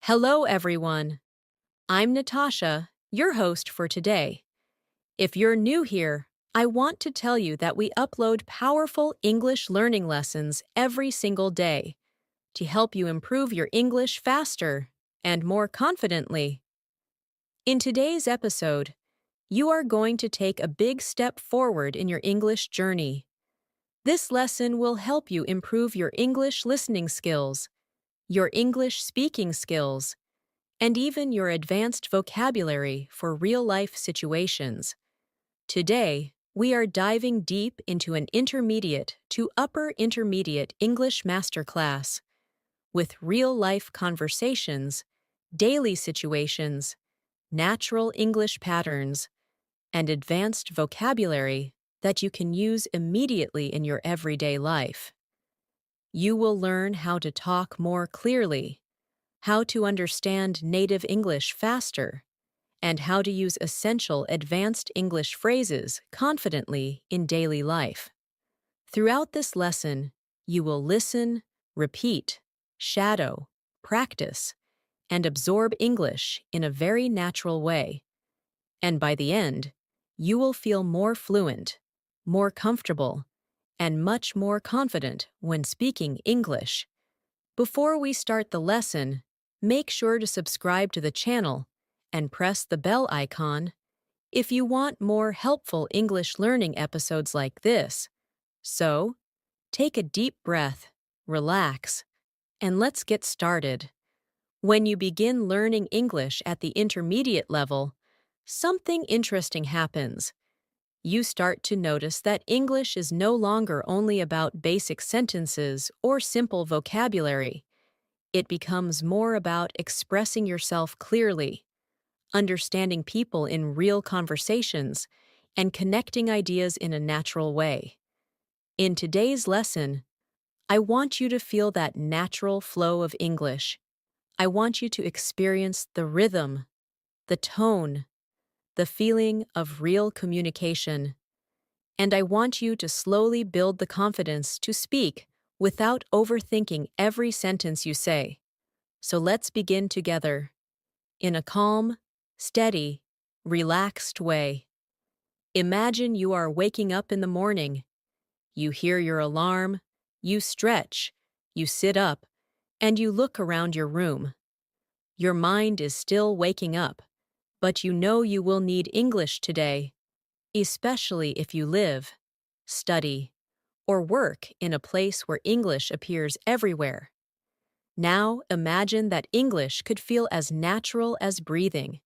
Hello, everyone. I'm Natasha, your host for today. If you're new here, I want to tell you that we upload powerful English learning lessons every single day to help you improve your English faster and more confidently. In today's episode, you are going to take a big step forward in your English journey. This lesson will help you improve your English listening skills, your English speaking skills, and even your advanced vocabulary for real-life situations. Today, we are diving deep into an intermediate to upper intermediate English masterclass with real-life conversations, daily situations, natural English patterns, and advanced vocabulary that you can use immediately in your everyday life. You will learn how to talk more clearly, how to understand native English faster, and how to use essential advanced English phrases confidently in daily life. Throughout this lesson, you will listen, repeat, shadow, practice, and absorb English in a very natural way. And by the end, you will feel more fluent, more comfortable, and much more confident when speaking English. Before we start the lesson, make sure to subscribe to the channel and press the bell icon if you want more helpful English learning episodes like this. So, take a deep breath, relax, and let's get started. When you begin learning English at the intermediate level, something interesting happens. You start to notice that English is no longer only about basic sentences or simple vocabulary. It becomes more about expressing yourself clearly, understanding people in real conversations, and connecting ideas in a natural way. In today's lesson, I want you to feel that natural flow of English. I want you to experience the rhythm, the tone, the feeling of real communication. And I want you to slowly build the confidence to speak without overthinking every sentence you say. So let's begin together, in a calm, steady, relaxed way. Imagine you are waking up in the morning. You hear your alarm, you stretch, you sit up, and you look around your room. Your mind is still waking up, but you know you will need English today, especially if you live, study, or work in a place where English appears everywhere. Now imagine that English could feel as natural as breathing,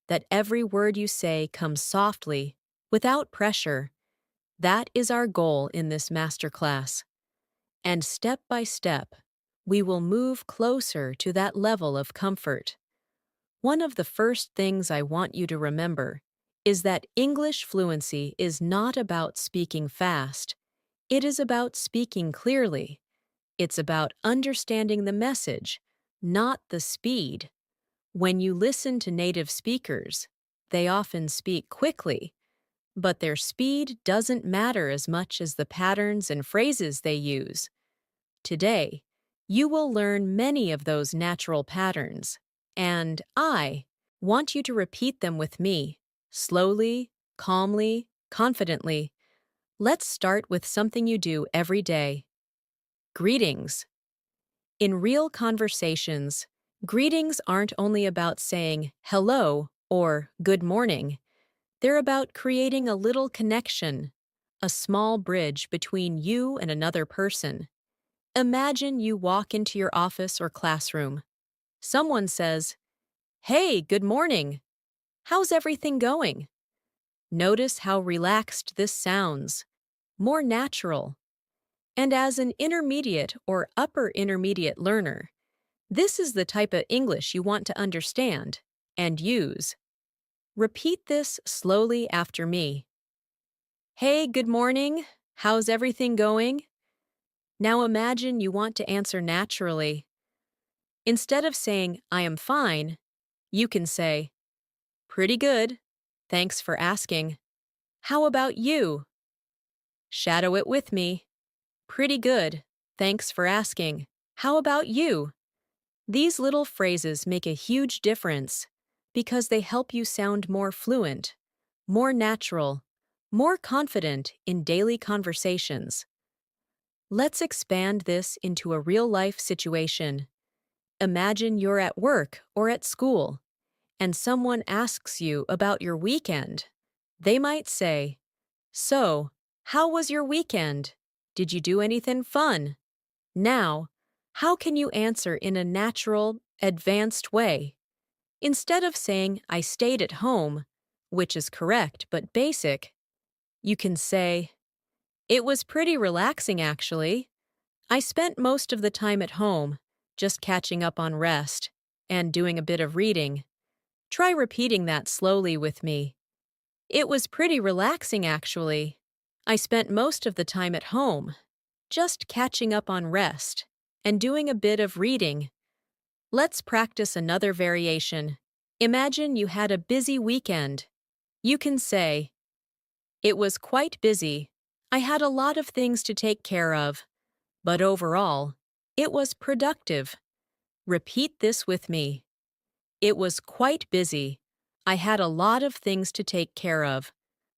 that every word you say comes softly, without pressure. That is our goal in this masterclass. And step by step, we will move closer to that level of comfort. One of the first things I want you to remember is that English fluency is not about speaking fast. It is about speaking clearly. It's about understanding the message, not the speed. When you listen to native speakers, they often speak quickly, but their speed doesn't matter as much as the patterns and phrases they use. Today, you will learn many of those natural patterns, and I want you to repeat them with me, slowly, calmly, confidently. Let's start with something you do every day. Greetings. In real conversations, greetings aren't only about saying hello or good morning. They're about creating a little connection, a small bridge between you and another person. Imagine you walk into your office or classroom. Someone says, "Hey, good morning. How's everything going?" Notice how relaxed this sounds, more natural. And as an intermediate or upper intermediate learner, this is the type of English you want to understand and use. Repeat this slowly after me. Hey, good morning. How's everything going? Now imagine you want to answer naturally. Instead of saying, I am fine, you can say, pretty good. Thanks for asking. How about you? Shadow it with me. Pretty good. Thanks for asking. How about you? These little phrases make a huge difference because they help you sound more fluent, more natural, more confident in daily conversations. Let's expand this into a real-life situation. Imagine you're at work or at school, and someone asks you about your weekend. They might say, "So, how was your weekend? Did you do anything fun?" Now, how can you answer in a natural, advanced way? Instead of saying, "I stayed at home," which is correct but basic, you can say, "It was pretty relaxing actually. I spent most of the time at home, just catching up on rest and doing a bit of reading." Try repeating that slowly with me. "It was pretty relaxing actually. I spent most of the time at home, just catching up on rest and doing a bit of reading." Let's practice another variation. Imagine you had a busy weekend. You can say, "It was quite busy. I had a lot of things to take care of, but overall, it was productive." Repeat this with me. "It was quite busy. I had a lot of things to take care of,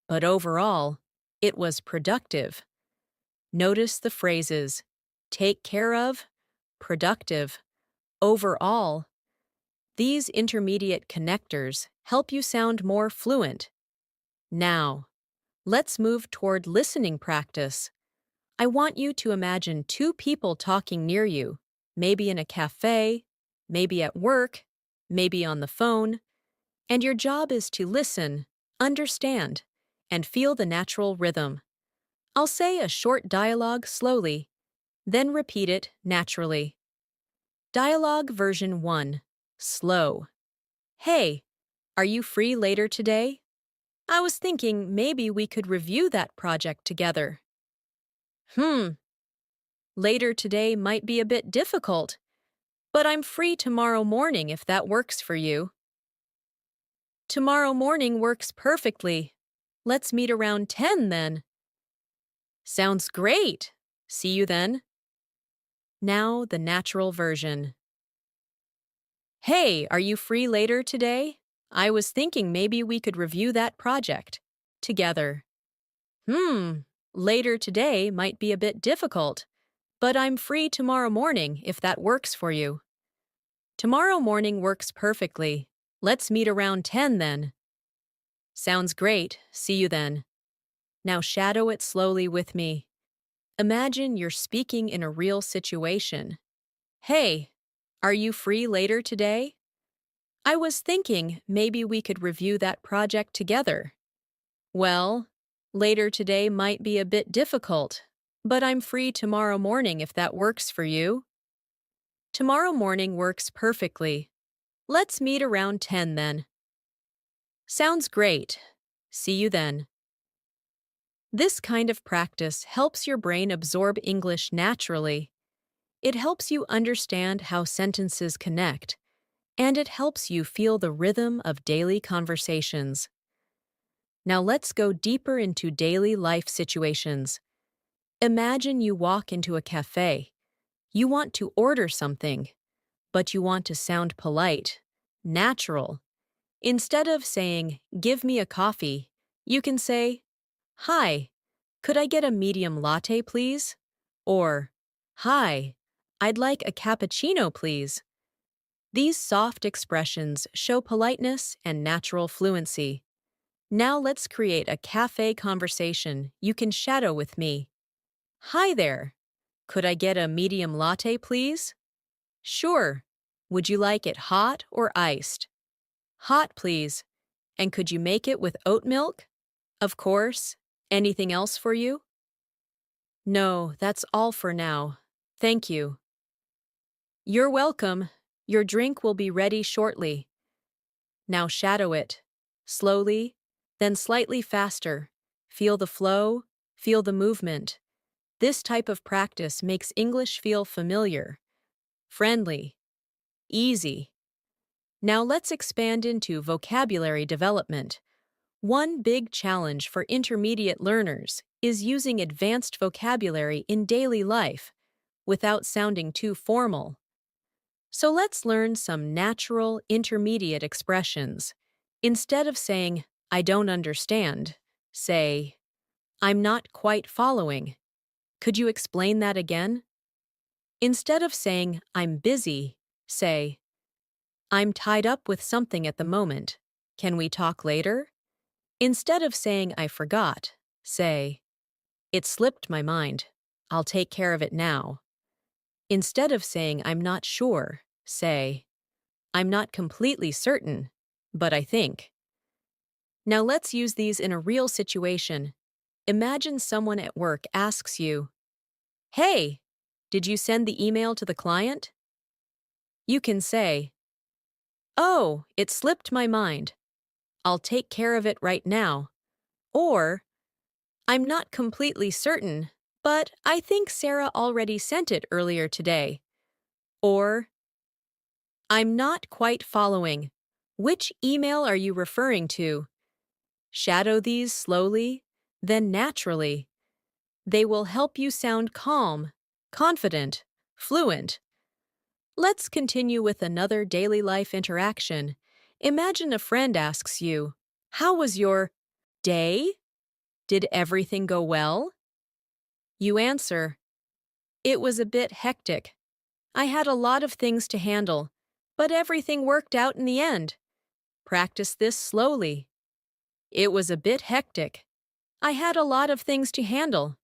but overall, it was productive." Notice the phrases take care of, productive, overall. These intermediate connectors help you sound more fluent. Now, let's move toward listening practice. I want you to imagine two people talking near you, maybe in a cafe, maybe at work, maybe on the phone, and your job is to listen, understand, and feel the natural rhythm. I'll say a short dialogue slowly, then repeat it naturally. Dialogue version 1. Slow. "Hey, are you free later today? I was thinking maybe we could review that project together." Later today might be a bit difficult, but I'm free tomorrow morning if that works for you." "Tomorrow morning works perfectly. Let's meet around 10 then." "Sounds great. See you then." Now the natural version. "Hey, are you free later today? I was thinking maybe we could review that project together." Later today might be a bit difficult, but I'm free tomorrow morning if that works for you." "Tomorrow morning works perfectly. Let's meet around 10 then." "Sounds great. See you then." Now shadow it slowly with me. Imagine you're speaking in a real situation. "Hey, are you free later today? I was thinking maybe we could review that project together." "Well, later today might be a bit difficult, but I'm free tomorrow morning if that works for you." "Tomorrow morning works perfectly. Let's meet around 10 then." "Sounds great. See you then." This kind of practice helps your brain absorb English naturally. It helps you understand how sentences connect, and it helps you feel the rhythm of daily conversations. Now let's go deeper into daily life situations. Imagine you walk into a cafe. You want to order something, but you want to sound polite, natural. Instead of saying, "Give me a coffee," you can say, "Hi, could I get a medium latte, please?" Or, "Hi, I'd like a cappuccino, please." These soft expressions show politeness and natural fluency. Now let's create a cafe conversation you can shadow with me. "Hi there. Could I get a medium latte, please?" "Sure. Would you like it hot or iced?" "Hot, please. And could you make it with oat milk?" "Of course. Anything else for you?" "No, that's all for now. Thank you." "You're welcome. Your drink will be ready shortly." Now shadow it. Slowly, then slightly faster. Feel the flow, feel the movement. This type of practice makes English feel familiar, friendly, easy. Now let's expand into vocabulary development. One big challenge for intermediate learners is using advanced vocabulary in daily life without sounding too formal. So let's learn some natural intermediate expressions. Instead of saying, I don't understand, say, I'm not quite following. Could you explain that again? Instead of saying, I'm busy, say, I'm tied up with something at the moment. Can we talk later? Instead of saying, I forgot, say, it slipped my mind. I'll take care of it now. Instead of saying, I'm not sure, say, I'm not completely certain, but I think. Now let's use these in a real situation. Imagine someone at work asks you, Hey, did you send the email to the client? You can say, Oh, it slipped my mind. I'll take care of it right now. Or, I'm not completely certain, but I think Sarah already sent it earlier today. Or, I'm not quite following. Which email are you referring to? Shadow these slowly, then naturally. They will help you sound calm, confident, fluent. Let's continue with another daily life interaction. Imagine a friend asks you, How was your day? Did everything go well? You answer, It was a bit hectic. I had a lot of things to handle, but everything worked out in the end. Practice this slowly. It was a bit hectic. I had a lot of things to handle,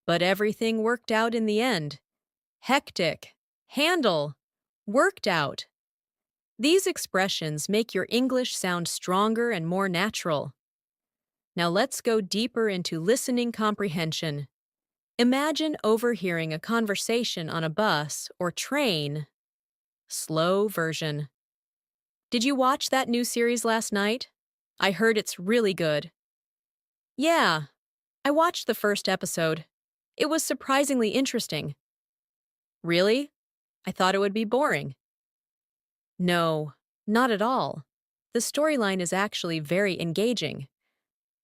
but everything worked out in the end. Hectic, handle, worked out. These expressions make your English sound stronger and more natural. Now let's go deeper into listening comprehension. Imagine overhearing a conversation on a bus or train. Slow version. Did you watch that new series last night? I heard it's really good. Yeah, I watched the first episode. It was surprisingly interesting. Really? I thought it would be boring. No, not at all. The storyline is actually very engaging.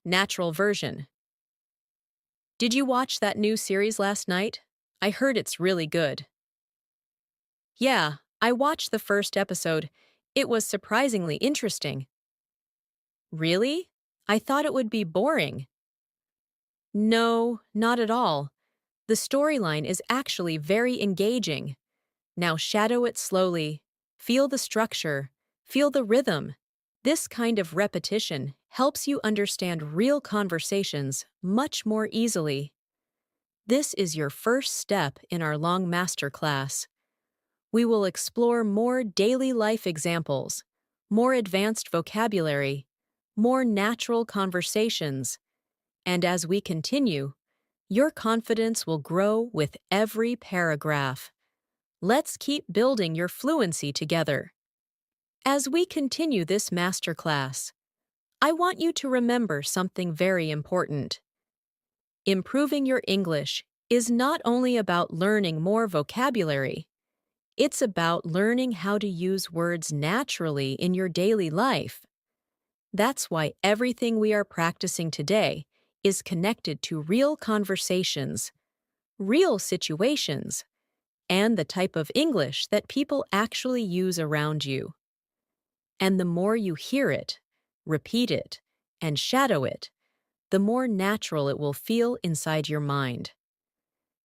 Natural version. Did you watch that new series last night? I heard it's really good. Yeah, I watched the first episode. It was surprisingly interesting. Really? I thought it would be boring. No, not at all. The storyline is actually very engaging. Now shadow it slowly. Feel the structure. Feel the rhythm. This kind of repetition helps you understand real conversations much more easily. This is your first step in our long masterclass. We will explore more daily life examples, more advanced vocabulary, more natural conversations, and as we continue, your confidence will grow with every paragraph. Let's keep building your fluency together. As we continue this masterclass, I want you to remember something very important. Improving your English is not only about learning more vocabulary, it's about learning how to use words naturally in your daily life. That's why everything we are practicing today is connected to real conversations, real situations, and the type of English that people actually use around you. And the more you hear it, repeat it, and shadow it, the more natural it will feel inside your mind.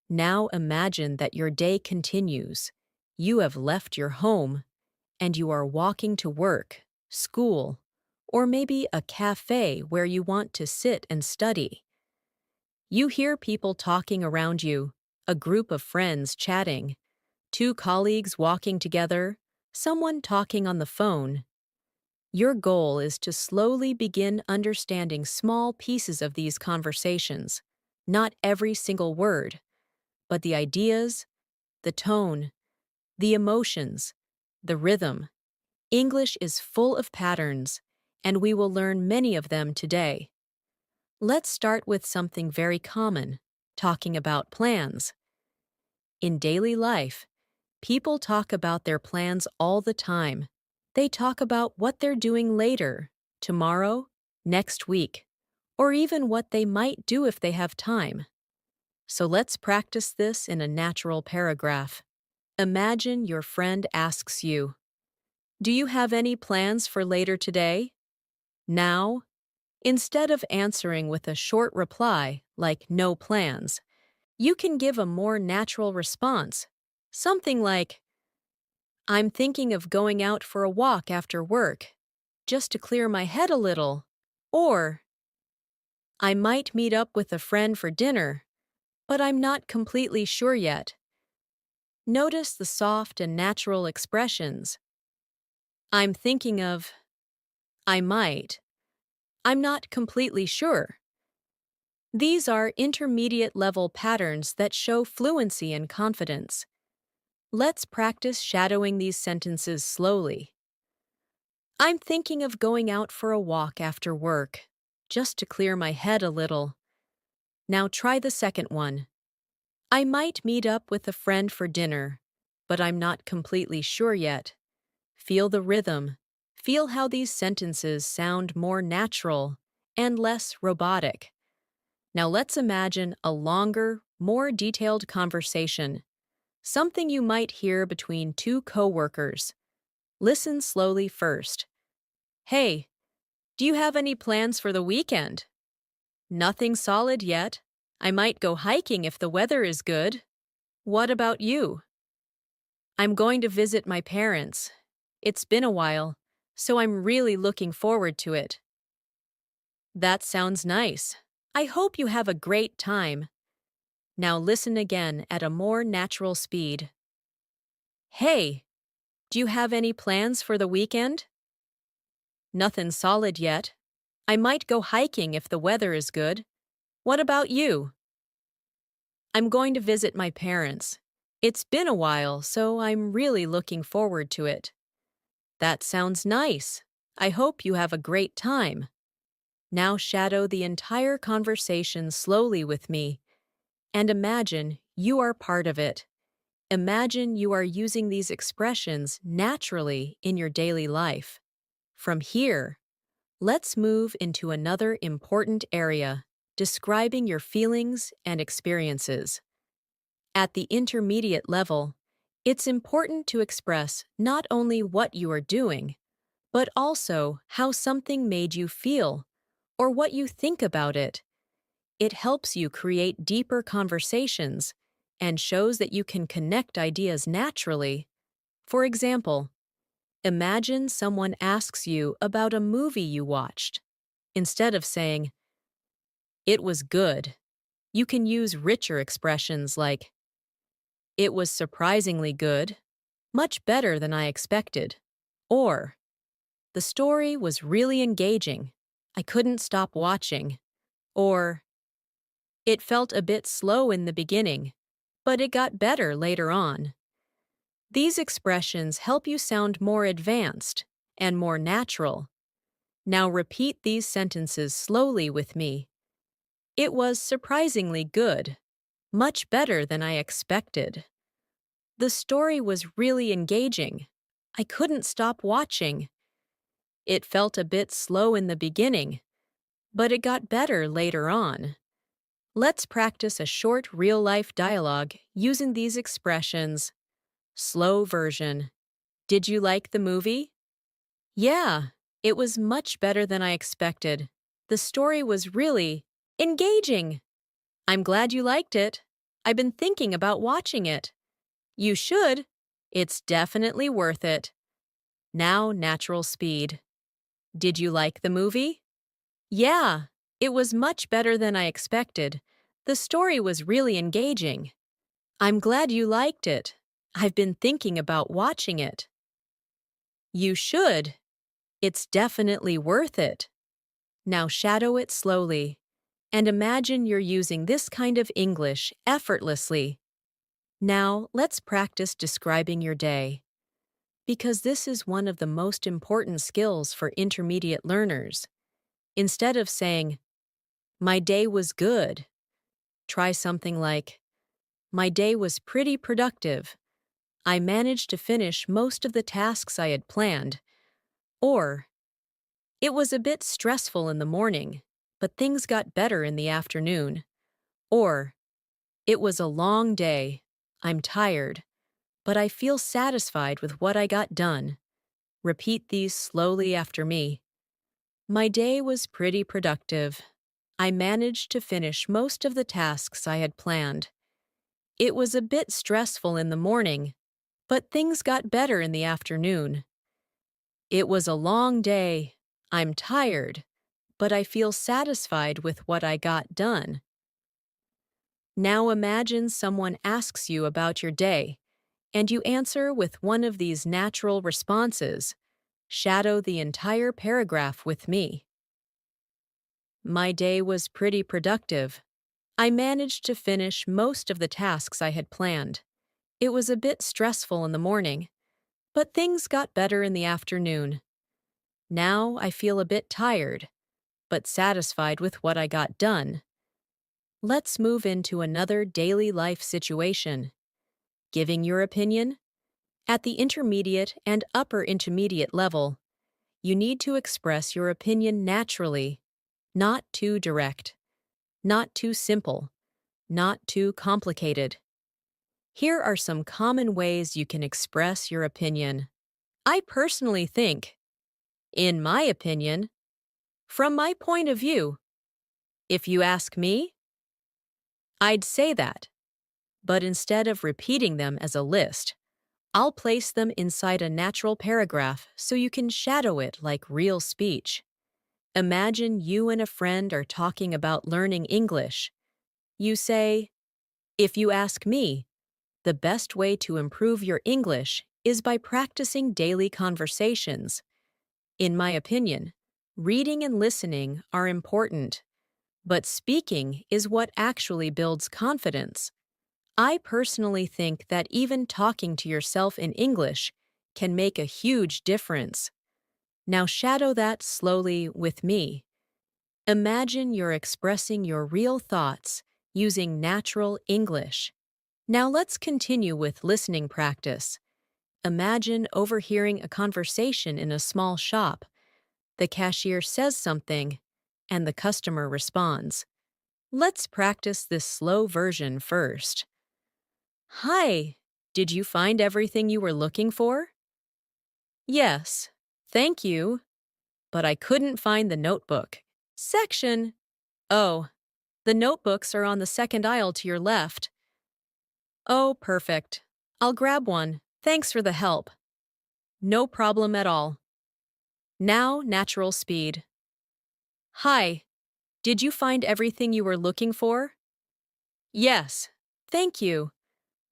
Now imagine that your day continues. You have left your home, and you are walking to work, school, or maybe a cafe where you want to sit and study. You hear people talking around you, a group of friends chatting, two colleagues walking together, someone talking on the phone. Your goal is to slowly begin understanding small pieces of these conversations, not every single word, but the ideas, the tone, the emotions, the rhythm. English is full of patterns, and we will learn many of them today. Let's start with something very common, talking about plans. In daily life, people talk about their plans all the time. They talk about what they're doing later, tomorrow, next week, or even what they might do if they have time. So let's practice this in a natural paragraph. Imagine your friend asks you, "Do you have any plans for later today?" Now, instead of answering with a short reply like "no plans," you can give a more natural response. Something like, "I'm thinking of going out for a walk after work, just to clear my head a little." Or, "I might meet up with a friend for dinner, but I'm not completely sure yet." Notice the soft and natural expressions. I'm thinking of, I might, I'm not completely sure. These are intermediate level patterns that show fluency and confidence. Let's practice shadowing these sentences slowly. I'm thinking of going out for a walk after work, just to clear my head a little. Now try the second one. I might meet up with a friend for dinner, but I'm not completely sure yet. Feel the rhythm. Feel how these sentences sound more natural and less robotic. Now let's imagine a longer, more detailed conversation, something you might hear between two coworkers. Listen slowly first. Hey, do you have any plans for the weekend? Nothing solid yet. I might go hiking if the weather is good. What about you? I'm going to visit my parents. It's been a while, so I'm really looking forward to it. That sounds nice. I hope you have a great time. Now listen again at a more natural speed. Hey, do you have any plans for the weekend? Nothing solid yet. I might go hiking if the weather is good. What about you? I'm going to visit my parents. It's been a while, so I'm really looking forward to it. That sounds nice. I hope you have a great time. Now shadow the entire conversation slowly with me and imagine you are part of it. Imagine you are using these expressions naturally in your daily life. From here, let's move into another important area, describing your feelings and experiences. At the intermediate level, it's important to express not only what you are doing, but also how something made you feel or what you think about it. It helps you create deeper conversations and shows that you can connect ideas naturally. For example, imagine someone asks you about a movie you watched. Instead of saying, "It was good," you can use richer expressions like, "It was surprisingly good, much better than I expected," or, "The story was really engaging. I couldn't stop watching," or, "It felt a bit slow in the beginning, but it got better later on." These expressions help you sound more advanced and more natural. Now repeat these sentences slowly with me. It was surprisingly good, much better than I expected. The story was really engaging. I couldn't stop watching. It felt a bit slow in the beginning, but it got better later on. Let's practice a short real-life dialogue using these expressions. Slow version. Did you like the movie? Yeah, it was much better than I expected. The story was really engaging. I'm glad you liked it. I've been thinking about watching it. You should. It's definitely worth it. Now, natural speed. Did you like the movie? Yeah, it was much better than I expected. The story was really engaging. I'm glad you liked it. I've been thinking about watching it. You should. It's definitely worth it. Now shadow it slowly, and imagine you're using this kind of English effortlessly. Now, let's practice describing your day, because this is one of the most important skills for intermediate learners. Instead of saying, "My day was good," try something like, "My day was pretty productive. I managed to finish most of the tasks I had planned." Or, "It was a bit stressful in the morning, but things got better in the afternoon." Or, "It was a long day. I'm tired, but I feel satisfied with what I got done. Repeat these slowly after me. My day was pretty productive. I managed to finish most of the tasks I had planned. It was a bit stressful in the morning, but things got better in the afternoon. It was a long day. I'm tired, but I feel satisfied with what I got done. Now imagine someone asks you about your day, and you answer with one of these natural responses. Shadow the entire paragraph with me. My day was pretty productive. I managed to finish most of the tasks I had planned. It was a bit stressful in the morning, but things got better in the afternoon. Now I feel a bit tired, but satisfied with what I got done. Let's move into another daily life situation. Giving your opinion? At the intermediate and upper intermediate level, you need to express your opinion naturally, not too direct, not too simple, not too complicated. Here are some common ways you can express your opinion. I personally think, in my opinion, from my point of view. If you ask me, I'd say that, but instead of repeating them as a list, I'll place them inside a natural paragraph so you can shadow it like real speech. Imagine you and a friend are talking about learning English. You say, if you ask me, the best way to improve your English is by practicing daily conversations. In my opinion, reading and listening are important, but speaking is what actually builds confidence. I personally think that even talking to yourself in English can make a huge difference. Now shadow that slowly with me. Imagine you're expressing your real thoughts using natural English. Now let's continue with listening practice. Imagine overhearing a conversation in a small shop. The cashier says something, and the customer responds. Let's practice this slow version first. Hi, did you find everything you were looking for? Yes, thank you, but I couldn't find the notebook. Section. Oh, the notebooks are on the second aisle to your left. Oh, perfect. I'll grab one. Thanks for the help. No problem at all. Now, natural speed. Hi, did you find everything you were looking for? Yes, thank you,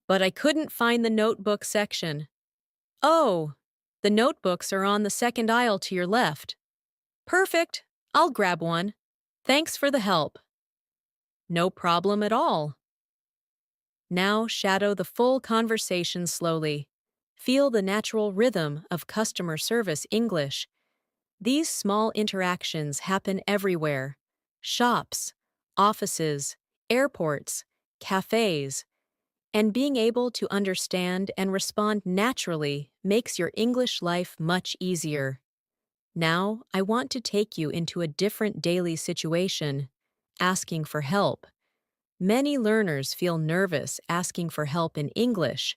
but I couldn't find the notebook section. Oh, the notebooks are on the second aisle to your left. Perfect. I'll grab one. Thanks for the help. No problem at all. Now shadow the full conversation slowly. Feel the natural rhythm of customer service English. These small interactions happen everywhere. Shops, offices, airports, cafes, and being able to understand and respond naturally makes your English life much easier. Now, I want to take you into a different daily situation, asking for help. Many learners feel nervous asking for help in English,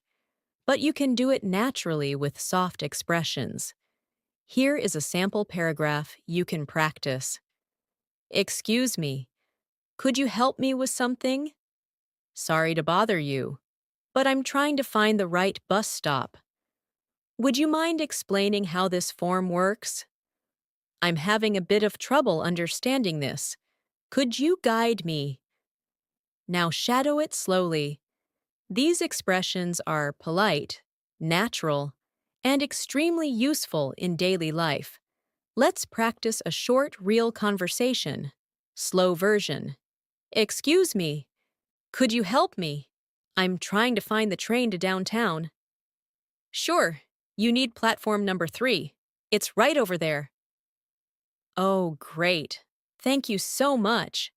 but you can do it naturally with soft expressions. Here is a sample paragraph you can practice. Excuse me, could you help me with something? Sorry to bother you, but I'm trying to find the right bus stop. Would you mind explaining how this form works? I'm having a bit of trouble understanding this. Could you guide me? Now shadow it slowly. These expressions are polite, natural, and extremely useful in daily life. Let's practice a short, real conversation. Slow version. Excuse me. Could you help me? I'm trying to find the train to downtown. Sure. You need platform number 3. It's right over there. Oh, great. Thank you so much.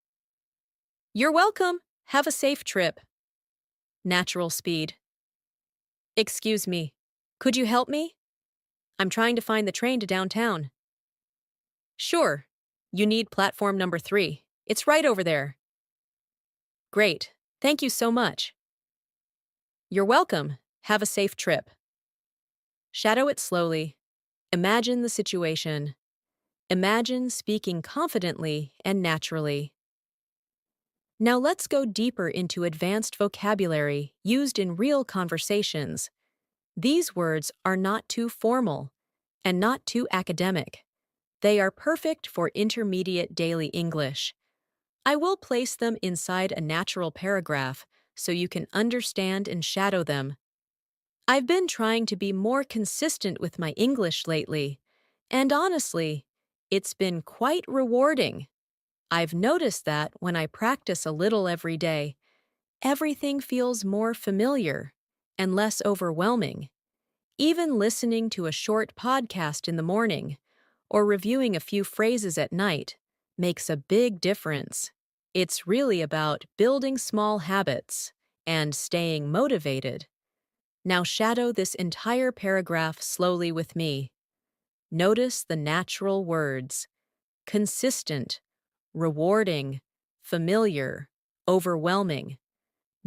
You're welcome. Have a safe trip. Natural speed. Excuse me. Could you help me? I'm trying to find the train to downtown. Sure. You need platform number 3. It's right over there. Great. Thank you so much. You're welcome. Have a safe trip. Shadow it slowly. Imagine the situation. Imagine speaking confidently and naturally. Now let's go deeper into advanced vocabulary used in real conversations. These words are not too formal and not too academic. They are perfect for intermediate daily English. I will place them inside a natural paragraph so you can understand and shadow them. I've been trying to be more consistent with my English lately, and honestly, it's been quite rewarding. I've noticed that when I practice a little every day, everything feels more familiar and less overwhelming. Even listening to a short podcast in the morning or reviewing a few phrases at night makes a big difference. It's really about building small habits and staying motivated. Now shadow this entire paragraph slowly with me. Notice the natural words: consistent, rewarding, familiar, overwhelming,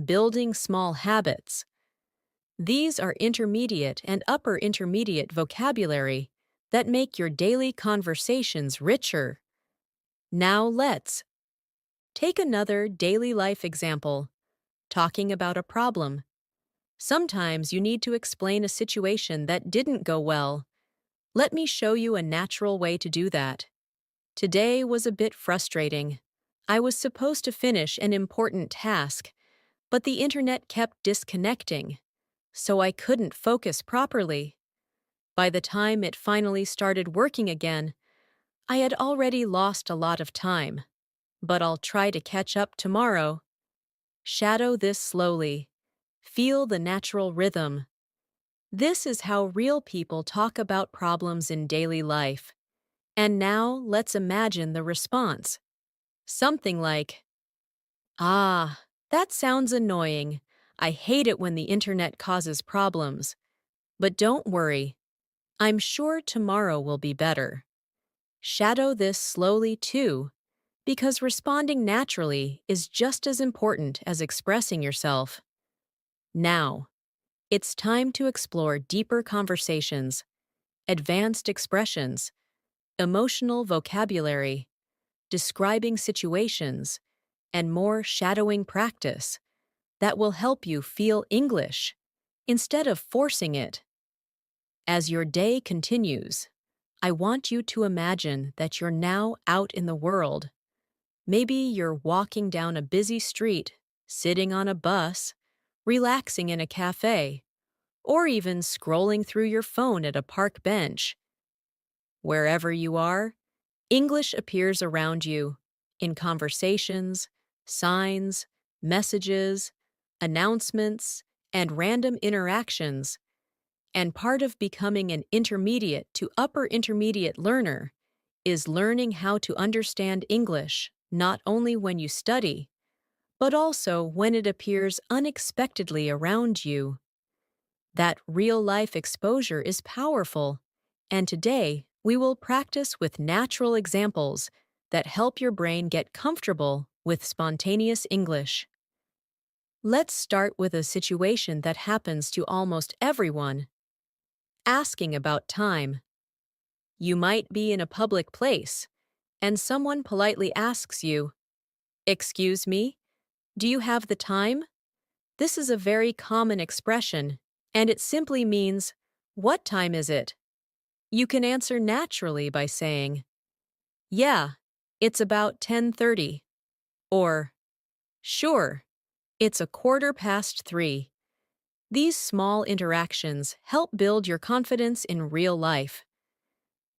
building small habits. These are intermediate and upper intermediate vocabulary that make your daily conversations richer. Now let's take another daily life example, talking about a problem. Sometimes you need to explain a situation that didn't go well. Let me show you a natural way to do that. Today was a bit frustrating. I was supposed to finish an important task, but the internet kept disconnecting, so I couldn't focus properly. By the time it finally started working again, I had already lost a lot of time. But I'll try to catch up tomorrow. Shadow this slowly. Feel the natural rhythm. This is how real people talk about problems in daily life. And now let's imagine the response. Something like, "Ah, that sounds annoying. I hate it when the internet causes problems. But don't worry. I'm sure tomorrow will be better." Shadow this slowly too, because responding naturally is just as important as expressing yourself. Now, it's time to explore deeper conversations, advanced expressions, emotional vocabulary, describing situations, and more shadowing practice that will help you feel English instead of forcing it. As your day continues, I want you to imagine that you're now out in the world. Maybe you're walking down a busy street, sitting on a bus, relaxing in a cafe, or even scrolling through your phone at a park bench. Wherever you are, English appears around you, in conversations, signs, messages, announcements, and random interactions. And part of becoming an intermediate to upper intermediate learner is learning how to understand English not only when you study, but also when it appears unexpectedly around you. That real-life exposure is powerful, and today we will practice with natural examples that help your brain get comfortable with spontaneous English. Let's start with a situation that happens to almost everyone: asking about time. You might be in a public place, and someone politely asks you, "Excuse me, do you have the time?" This is a very common expression, and it simply means, "What time is it?" You can answer naturally by saying, "Yeah, it's about 10:30, or "Sure, it's a 3:15. These small interactions help build your confidence in real life.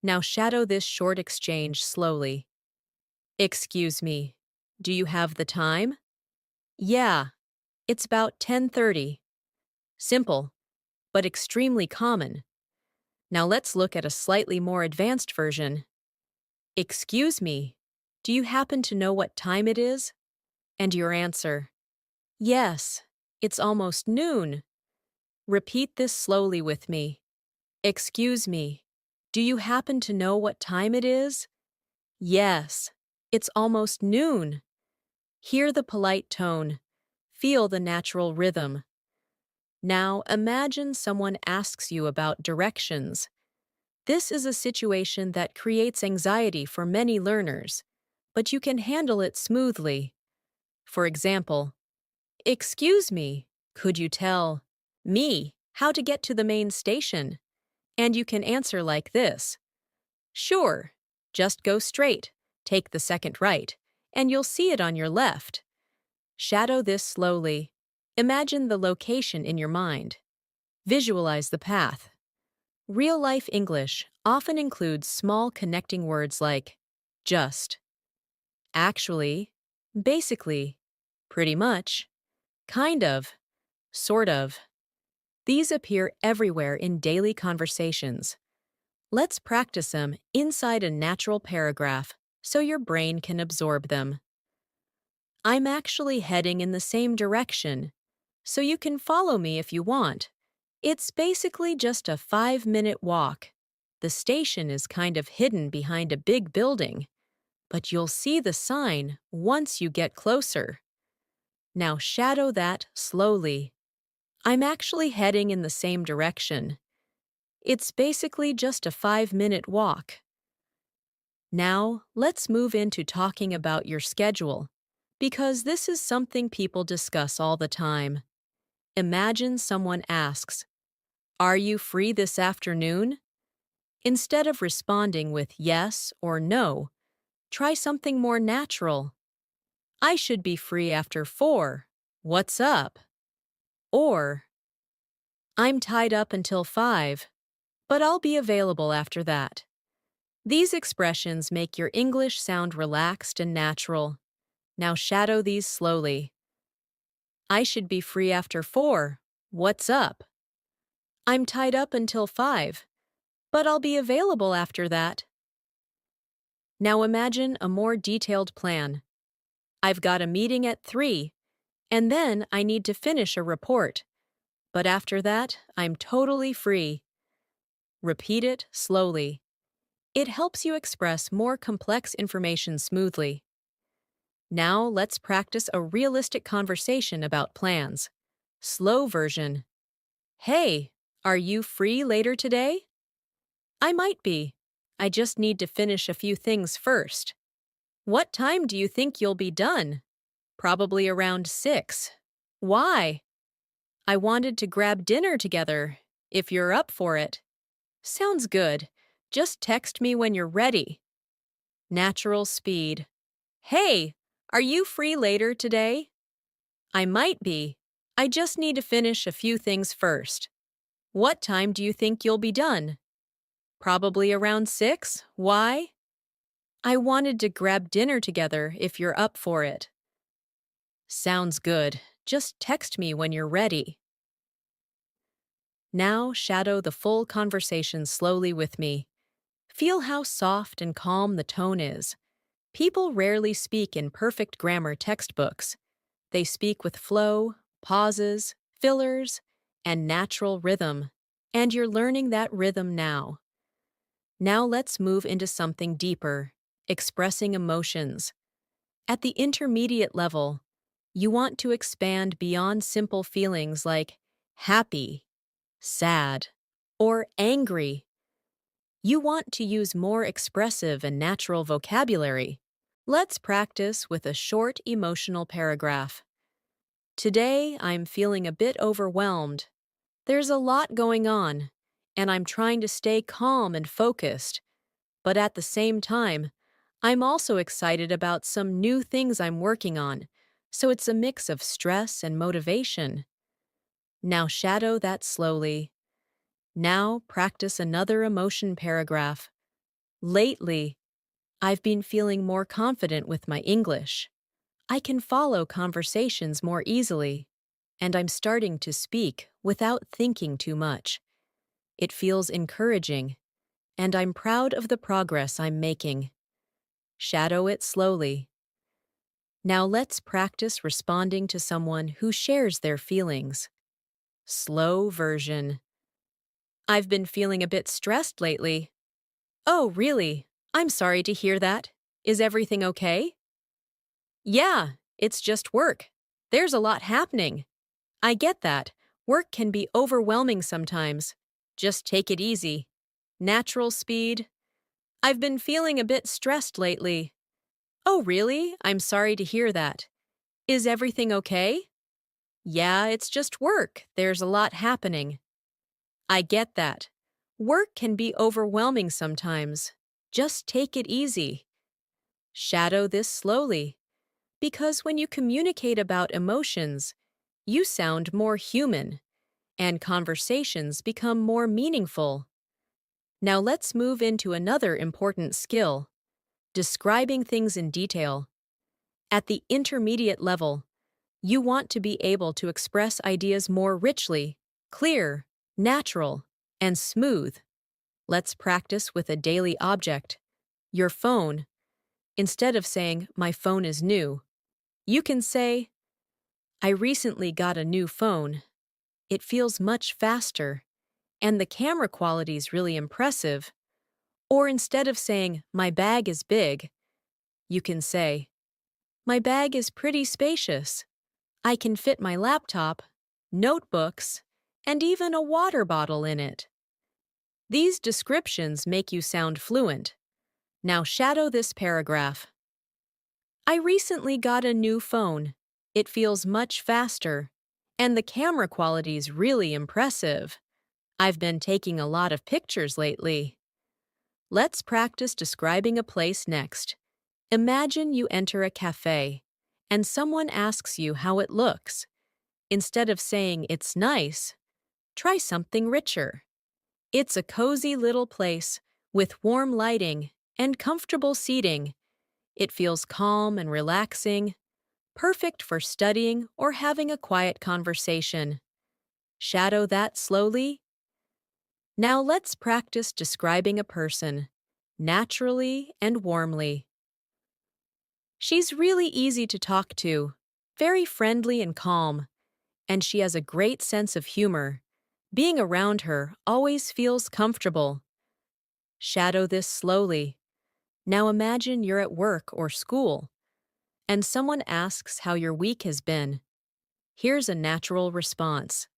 Now shadow this short exchange slowly. "Excuse me, do you have the time?" "Yeah, it's about 10:30. Simple, but extremely common. Now let's look at a slightly more advanced version. "Excuse me, do you happen to know what time it is?" And your answer, "Yes, it's almost noon." Repeat this slowly with me. "Excuse me, do you happen to know what time it is?" "Yes, it's almost noon." Hear the polite tone. Feel the natural rhythm. Now imagine someone asks you about directions. This is a situation that creates anxiety for many learners, but you can handle it smoothly. For example, "Excuse me, could you tell me how to get to the main station?" And you can answer like this: "Sure, just go straight, take the second right, and you'll see it on your left." Shadow this slowly. Imagine the location in your mind. Visualize the path. Real-life English often includes small connecting words like just, actually, basically, pretty much, kind of, sort of. These appear everywhere in daily conversations. Let's practice them inside a natural paragraph so your brain can absorb them. I'm actually heading in the same direction, so you can follow me if you want. It's basically just a 5-minute walk. The station is kind of hidden behind a big building, but you'll see the sign once you get closer. Now shadow that slowly. I'm actually heading in the same direction. It's basically just a 5-minute walk. Now, let's move into talking about your schedule, because this is something people discuss all the time. Imagine someone asks, "Are you free this afternoon?" Instead of responding with yes or no, try something more natural. "I should be free after 4. What's up?" Or, "I'm tied up until 5, but I'll be available after that." These expressions make your English sound relaxed and natural. Now shadow these slowly. "I should be free after 4. What's up?" "I'm tied up until 5, but I'll be available after that." Now imagine a more detailed plan. "I've got a meeting at 3, and then I need to finish a report. But after that, I'm totally free." Repeat it slowly. It helps you express more complex information smoothly. Now let's practice a realistic conversation about plans. Slow version. "Hey, are you free later today?" "I might be. I just need to finish a few things first." "What time do you think you'll be done?" "Probably around 6. "Why?" "I wanted to grab dinner together, if you're up for it." Sounds good. Just text me when you're ready. Natural speed. "Hey, are you free later today?" "I might be. I just need to finish a few things first." "What time do you think you'll be done?" "Probably around 6. Why?" "I wanted to grab dinner together if you're up for it." Sounds good. Just text me when you're ready. Now shadow the full conversation slowly with me. Feel how soft and calm the tone is. People rarely speak in perfect grammar textbooks. They speak with flow, pauses, fillers, and natural rhythm. And you're learning that rhythm now. Now let's move into something deeper, expressing emotions. At the intermediate level, you want to expand beyond simple feelings like happy, sad, or angry. You want to use more expressive and natural vocabulary. Let's practice with a short emotional paragraph. "Today, I'm feeling a bit overwhelmed. There's a lot going on, and I'm trying to stay calm and focused. But at the same time, I'm also excited about some new things I'm working on, so it's a mix of stress and motivation." Now shadow that slowly. Now practice another emotion paragraph. "Lately, I've been feeling more confident with my English. I can follow conversations more easily, and I'm starting to speak without thinking too much. It feels encouraging, and I'm proud of the progress I'm making." Shadow it slowly. Now let's practice responding to someone who shares their feelings. Slow version. "I've been feeling a bit stressed lately." "Oh, really? I'm sorry to hear that. Is everything okay?" "Yeah, it's just work. There's a lot happening." "I get that. Work can be overwhelming sometimes. Just take it easy. Natural speed. I've been feeling a bit stressed lately. Oh, really? I'm sorry to hear that. Is everything okay? Yeah, it's just work. There's a lot happening. I get that. Work can be overwhelming sometimes. Just take it easy. Shadow this slowly. Because when you communicate about emotions, you sound more human, and conversations become more meaningful. Now let's move into another important skill: describing things in detail. At the intermediate level, you want to be able to express ideas more richly, clear, natural, and smooth. Let's practice with a daily object, your phone. Instead of saying, "My phone is new," you can say, "I recently got a new phone. It feels much faster, and the camera quality is really impressive." Or instead of saying, "My bag is big," you can say, "My bag is pretty spacious. I can fit my laptop, notebooks, and even a water bottle in it." These descriptions make you sound fluent. Now shadow this paragraph. I recently got a new phone. It feels much faster, and the camera quality is really impressive. I've been taking a lot of pictures lately. Let's practice describing a place next. Imagine you enter a cafe, and someone asks you how it looks. Instead of saying it's nice, try something richer. It's a cozy little place with warm lighting and comfortable seating. It feels calm and relaxing, perfect for studying or having a quiet conversation. Shadow that slowly. Now let's practice describing a person, naturally and warmly. She's really easy to talk to, very friendly and calm, and she has a great sense of humor. Being around her always feels comfortable. Shadow this slowly. Now imagine you're at work or school, and someone asks how your week has been. Here's a natural response.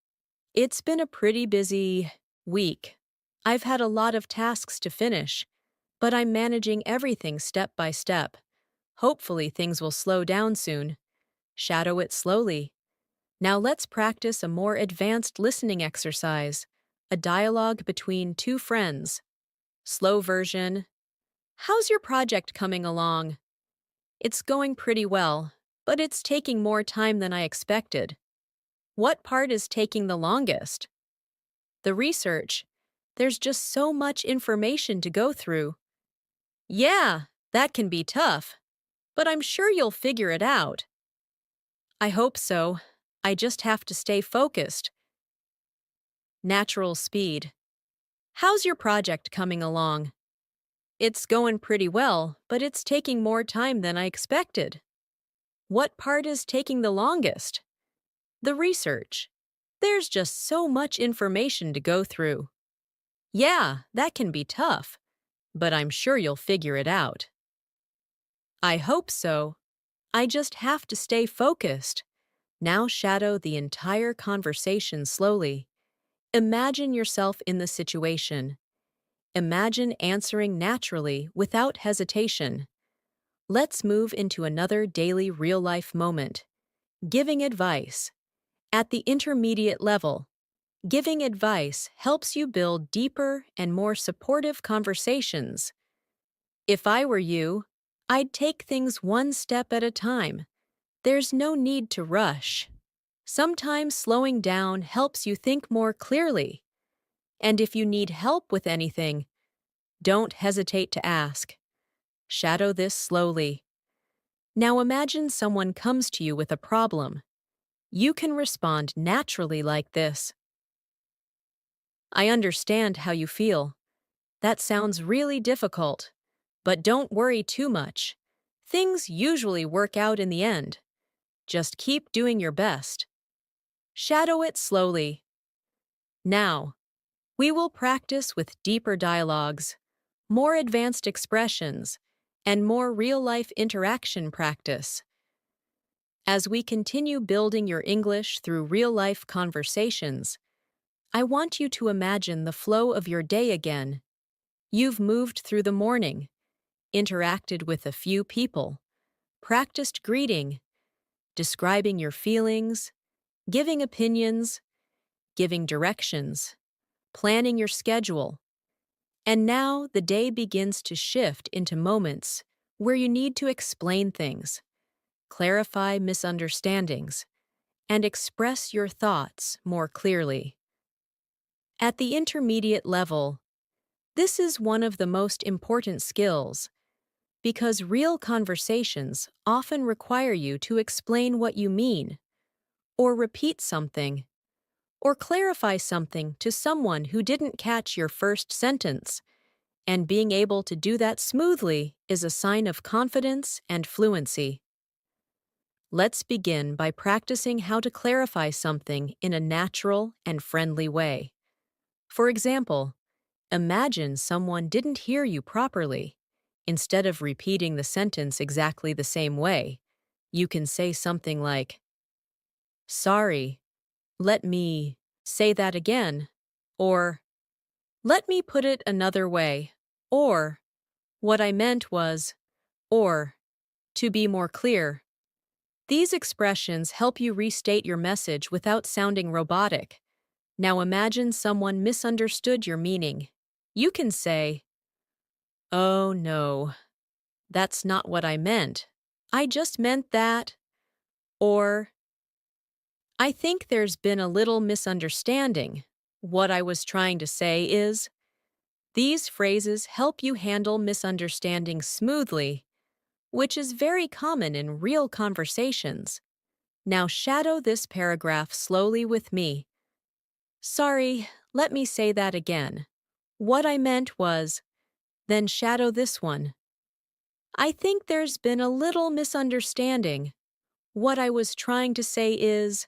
It's been a pretty busy week. I've had a lot of tasks to finish, but I'm managing everything step by step. Hopefully things will slow down soon. Shadow it slowly. Now let's practice a more advanced listening exercise, a dialogue between two friends. Slow version. How's your project coming along? It's going pretty well, but it's taking more time than I expected. What part is taking the longest? The research. There's just so much information to go through. Yeah, that can be tough, but I'm sure you'll figure it out. I hope so. I just have to stay focused. Natural speed. How's your project coming along? It's going pretty well, but it's taking more time than I expected. What part is taking the longest? The research. There's just so much information to go through. Yeah, that can be tough, but I'm sure you'll figure it out. I hope so. I just have to stay focused. Now shadow the entire conversation slowly. Imagine yourself in the situation. Imagine answering naturally without hesitation. Let's move into another daily real-life moment. Giving advice. At the intermediate level, giving advice helps you build deeper and more supportive conversations. If I were you, I'd take things one step at a time. There's no need to rush. Sometimes slowing down helps you think more clearly. And if you need help with anything, don't hesitate to ask. Shadow this slowly. Now imagine someone comes to you with a problem. You can respond naturally like this. I understand how you feel. That sounds really difficult. But don't worry too much. Things usually work out in the end. Just keep doing your best. Shadow it slowly. Now, we will practice with deeper dialogues, more advanced expressions, and more real-life interaction practice. As we continue building your English through real-life conversations, I want you to imagine the flow of your day again. You've moved through the morning, interacted with a few people, practiced greeting, describing your feelings, giving opinions, giving directions, planning your schedule. And now the day begins to shift into moments where you need to explain things, clarify misunderstandings, and express your thoughts more clearly. At the intermediate level, this is one of the most important skills because real conversations often require you to explain what you mean, or repeat something, or clarify something to someone who didn't catch your first sentence, and being able to do that smoothly is a sign of confidence and fluency. Let's begin by practicing how to clarify something in a natural and friendly way. For example, imagine someone didn't hear you properly. Instead of repeating the sentence exactly the same way, you can say something like, "Sorry, let me say that again," or "Let me put it another way," or "What I meant was," or "To be more clear." These expressions help you restate your message without sounding robotic. Now imagine someone misunderstood your meaning. You can say, "Oh no, that's not what I meant. I just meant that," or "I think there's been a little misunderstanding. What I was trying to say is," these phrases help you handle misunderstandings smoothly, which is very common in real conversations. Now shadow this paragraph slowly with me. "Sorry, let me say that again. What I meant was," then shadow this one. "I think there's been a little misunderstanding. What I was trying to say is,"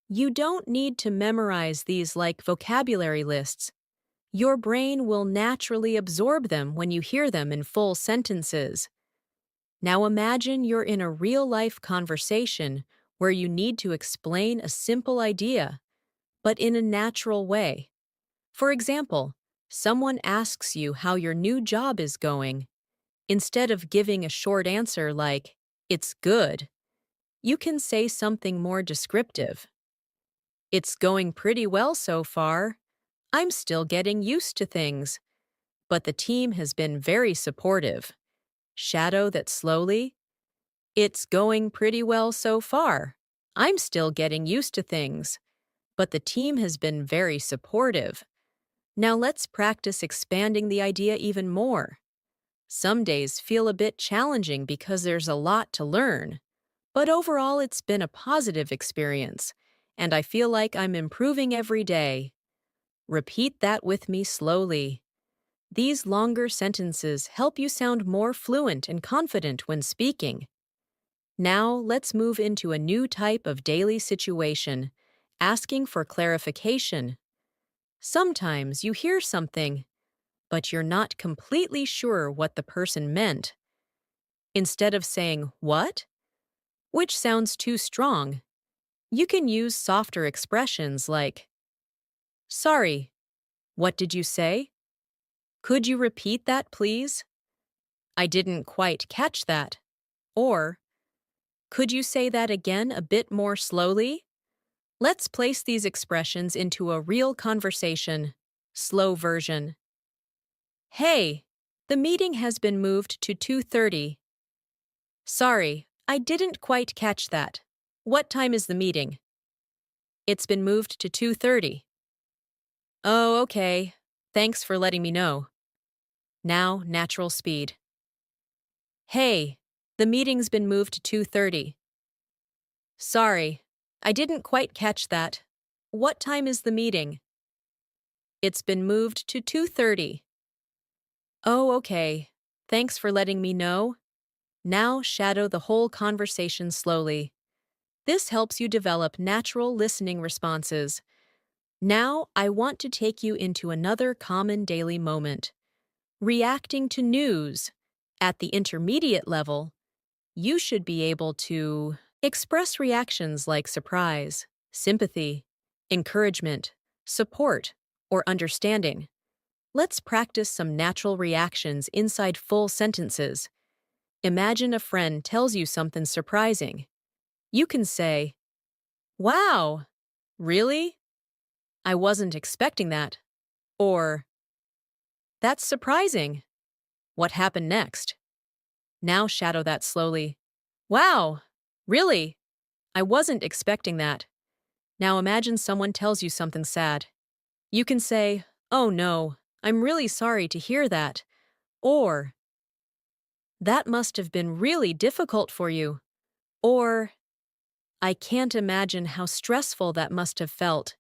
you don't need to memorize these like vocabulary lists. Your brain will naturally absorb them when you hear them in full sentences. Now imagine you're in a real-life conversation where you need to explain a simple idea, but in a natural way. For example, someone asks you how your new job is going. Instead of giving a short answer like, "It's good," you can say something more descriptive. "It's going pretty well so far. I'm still getting used to things, but the team has been very supportive." Shadow that slowly. "It's going pretty well so far. I'm still getting used to things, but the team has been very supportive." Now let's practice expanding the idea even more. Some days feel a bit challenging because there's a lot to learn, but overall it's been a positive experience, and I feel like I'm improving every day. Repeat that with me slowly. These longer sentences help you sound more fluent and confident when speaking. Now let's move into a new type of daily situation, asking for clarification. Sometimes you hear something, but you're not completely sure what the person meant. Instead of saying, "What?" which sounds too strong, you can use softer expressions like, "Sorry, what did you say? Could you repeat that, please? I didn't quite catch that." Or, "Could you say that again a bit more slowly?" Let's place these expressions into a real conversation. Slow version. "Hey, the meeting has been moved to 2:30. Sorry, I didn't quite catch that. What time is the meeting?" "It's been moved to 2:30. "Oh, okay. Thanks for letting me know." Now, natural speed. "Hey, the meeting's been moved to 2:30. Sorry, I didn't quite catch that. What time is the meeting?" "It's been moved to 2:30. "Oh, okay. Thanks for letting me know." Now shadow the whole conversation slowly. This helps you develop natural listening responses. Now, I want to take you into another common daily moment. Reacting to news. At the intermediate level, you should be able to Express reactions like surprise, sympathy, encouragement, support, or understanding. Let's practice some natural reactions inside full sentences. Imagine a friend tells you something surprising. You can say, "Wow, really? I wasn't expecting that." Or, "That's surprising. What happened next?" Now shadow that slowly. "Wow, really? I wasn't expecting that." Now imagine someone tells you something sad. You can say, "Oh no, I'm really sorry to hear that." Or, "That must have been really difficult for you." Or, "I can't imagine how stressful that must have felt."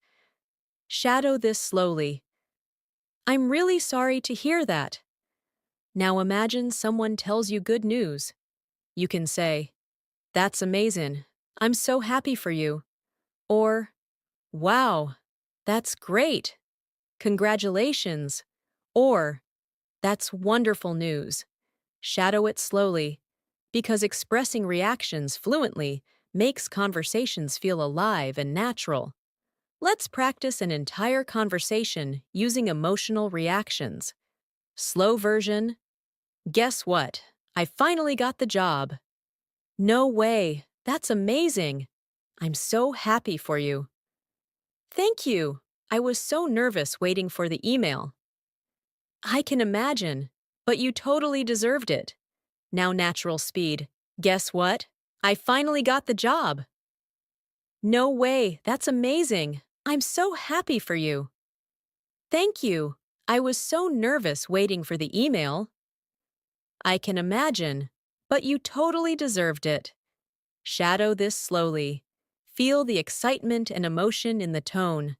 Shadow this slowly. "I'm really sorry to hear that." Now imagine someone tells you good news. You can say, "That's amazing. I'm so happy for you." Or, "Wow, that's great. Congratulations." Or, "That's wonderful news." Shadow it slowly, because expressing reactions fluently makes conversations feel alive and natural. Let's practice an entire conversation using emotional reactions. Slow version. "Guess what? I finally got the job." "No way. That's amazing. I'm so happy for you." "Thank you. I was so nervous waiting for the email." "I can imagine, but you totally deserved it." Now natural speed. "Guess what? I finally got the job." "No way. That's amazing. I'm so happy for you." "Thank you. I was so nervous waiting for the email." "I can imagine, but you totally deserved it." Shadow this slowly. Feel the excitement and emotion in the tone.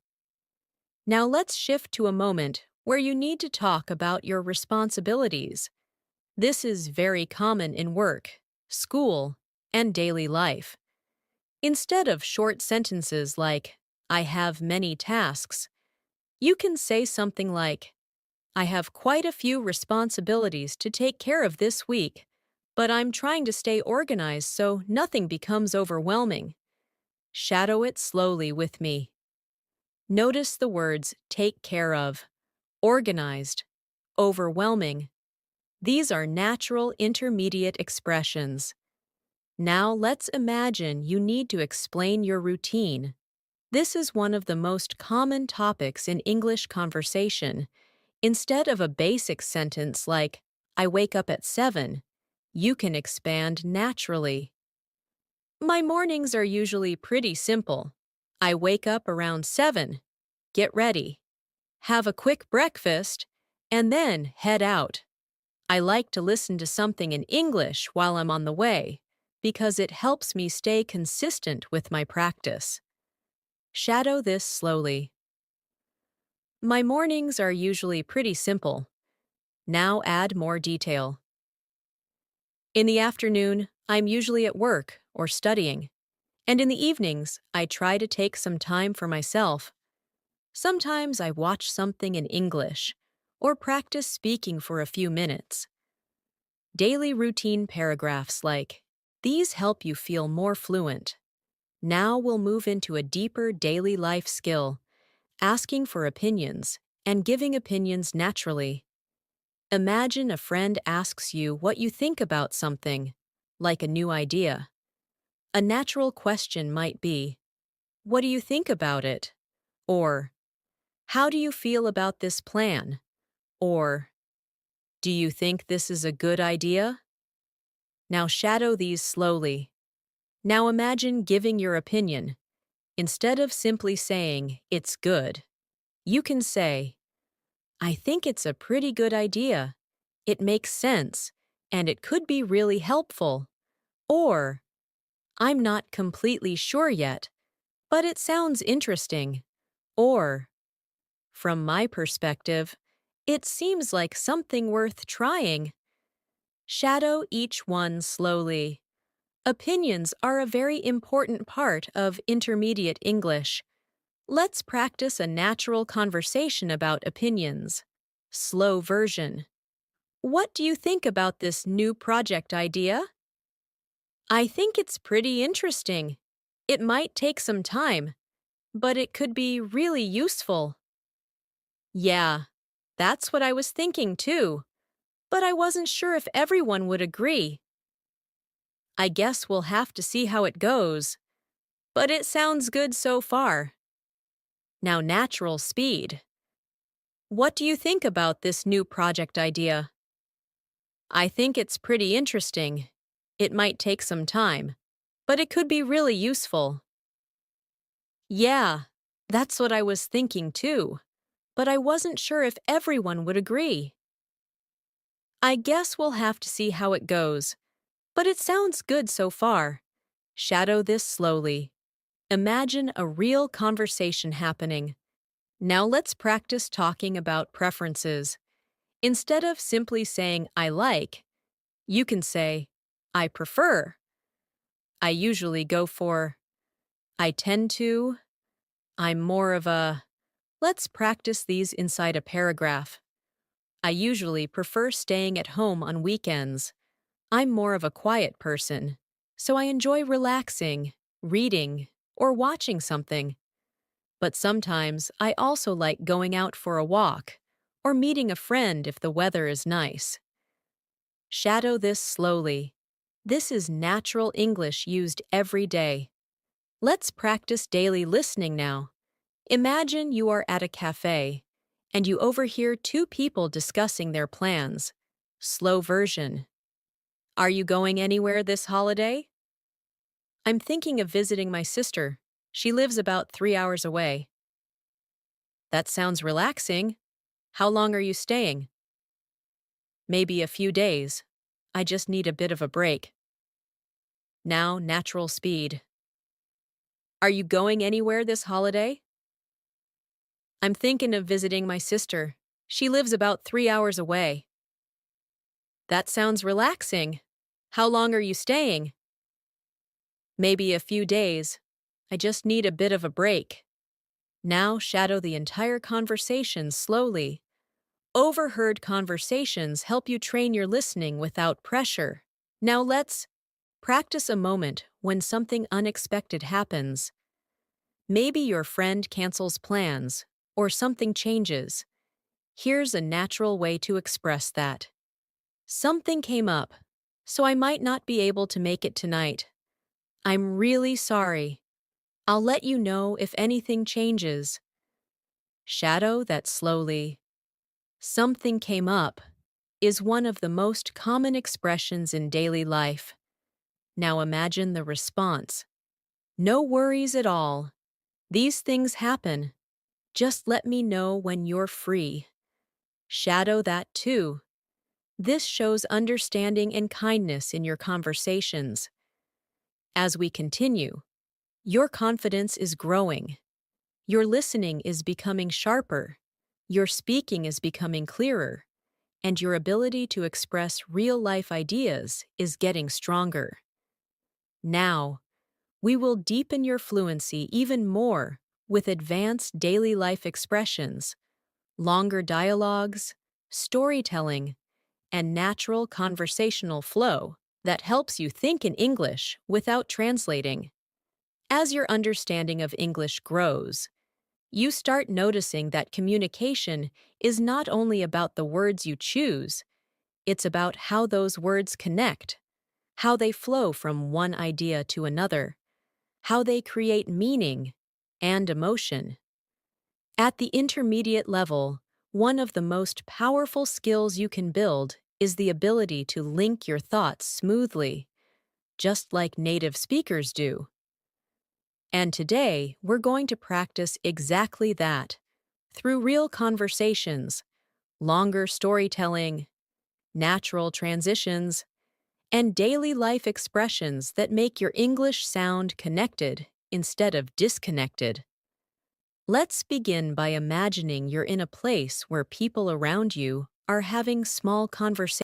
Now let's shift to a moment where you need to talk about your responsibilities. This is very common in work, school, and daily life. Instead of short sentences like, "I have many tasks," you can say something like, "I have quite a few responsibilities to take care of this week, but I'm trying to stay organized so nothing becomes overwhelming." Shadow it slowly with me. Notice the words "take care of," "organized," "overwhelming." These are natural intermediate expressions. Now let's imagine you need to explain your routine. This is one of the most common topics in English conversation. Instead of a basic sentence like, "I wake up at 7, you can expand naturally. "My mornings are usually pretty simple. I wake up around 7, get ready, have a quick breakfast, and then head out. I like to listen to something in English while I'm on the way, because it helps me stay consistent with my practice." Shadow this slowly. "My mornings are usually pretty simple." Now add more detail. "In the afternoon, I'm usually at work or studying. And in the evenings, I try to take some time for myself. Sometimes I watch something in English or practice speaking for a few minutes." Daily routine paragraphs like, "These help you feel more fluent." Now we'll move into a deeper daily life skill, asking for opinions and giving opinions naturally. Imagine a friend asks you what you think about something, like a new idea. A natural question might be, "What do you think about it?" Or, "How do you feel about this plan?" Or, "Do you think this is a good idea?" Now shadow these slowly. Now imagine giving your opinion. Instead of simply saying, "It's good," you can say, "I think it's a pretty good idea. It makes sense, and it could be really helpful." Or, "I'm not completely sure yet, but it sounds interesting." Or, "From my perspective, it seems like something worth trying." Shadow each one slowly. Opinions are a very important part of intermediate English. Let's practice a natural conversation about opinions. Slow version. "What do you think about this new project idea?" I think it's pretty interesting. It might take some time, but it could be really useful. Yeah, that's what I was thinking too, but I wasn't sure if everyone would agree. I guess we'll have to see how it goes, but it sounds good so far. Now, natural speed. What do you think about this new project idea? I think it's pretty interesting. It might take some time, but it could be really useful. Yeah, that's what I was thinking too, but I wasn't sure if everyone would agree. I guess we'll have to see how it goes, but it sounds good so far. Shadow this slowly. Imagine a real conversation happening. Now let's practice talking about preferences. Instead of simply saying I like, you can say I prefer. I usually go for. I tend to. I'm more of a. Let's practice these inside a paragraph. I usually prefer staying at home on weekends. I'm more of a quiet person, so I enjoy relaxing, reading, or watching something. But sometimes I also like going out for a walk or meeting a friend if the weather is nice. Shadow this slowly. This is natural English used every day. Let's practice daily listening now. Imagine you are at a cafe and you overhear two people discussing their plans. Slow version. Are you going anywhere this holiday? I'm thinking of visiting my sister. She lives about 3 hours away. That sounds relaxing. How long are you staying? Maybe a few days. I just need a bit of a break. Now, natural speed. Are you going anywhere this holiday? I'm thinking of visiting my sister. She lives about 3 hours away. That sounds relaxing. How long are you staying? Maybe a few days. I just need a bit of a break. Now shadow the entire conversation slowly. Overheard conversations help you train your listening without pressure. Now let's practice a moment when something unexpected happens. Maybe your friend cancels plans, or something changes. Here's a natural way to express that. Something came up, so I might not be able to make it tonight. I'm really sorry. I'll let you know if anything changes. Shadow that slowly. Something came up is one of the most common expressions in daily life. Now imagine the response. No worries at all. These things happen. Just let me know when you're free. Shadow that too. This shows understanding and kindness in your conversations. As we continue, your confidence is growing. Your listening is becoming sharper. Your speaking is becoming clearer. And your ability to express real-life ideas is getting stronger. Now, we will deepen your fluency even more with advanced daily life expressions, longer dialogues, storytelling, and natural conversational flow that helps you think in English without translating. As your understanding of English grows, you start noticing that communication is not only about the words you choose, it's about how those words connect, how they flow from one idea to another, how they create meaning and emotion. At the intermediate level, one of the most powerful skills you can build is the ability to link your thoughts smoothly, just like native speakers do. And today, we're going to practice exactly that through real conversations, longer storytelling, natural transitions, and daily life expressions that make your English sound connected instead of disconnected. Let's begin by imagining you're in a place where people around you are having small conversations.